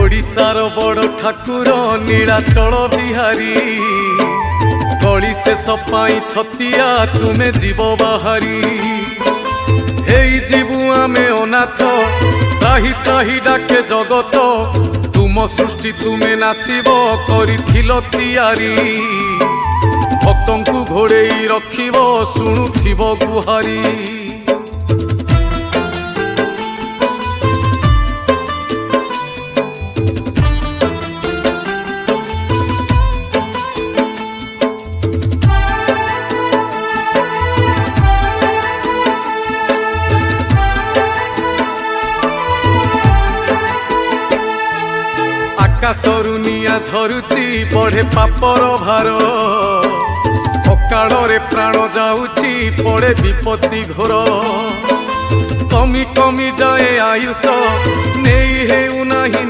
ओडिशार बड़ ठाकुर नीलाचल बिहारी गली से सपाई छतिया तुमे जीव बाहारी हे जीवु आमे अनाथ त्राही त्राही डाके जगत तुम सृष्टि तुमे नासिब करिथिल तियारी भक्तंकु घोड़ेई रखिब शुणुथिब गुहारी आकाशरु निया झरुची बढ़े पापर भार अकाଳରେ प्राण जाऊची पड़े विपत्ति घोर कमी कमी जाए आयुष नहीं हेउ नाही।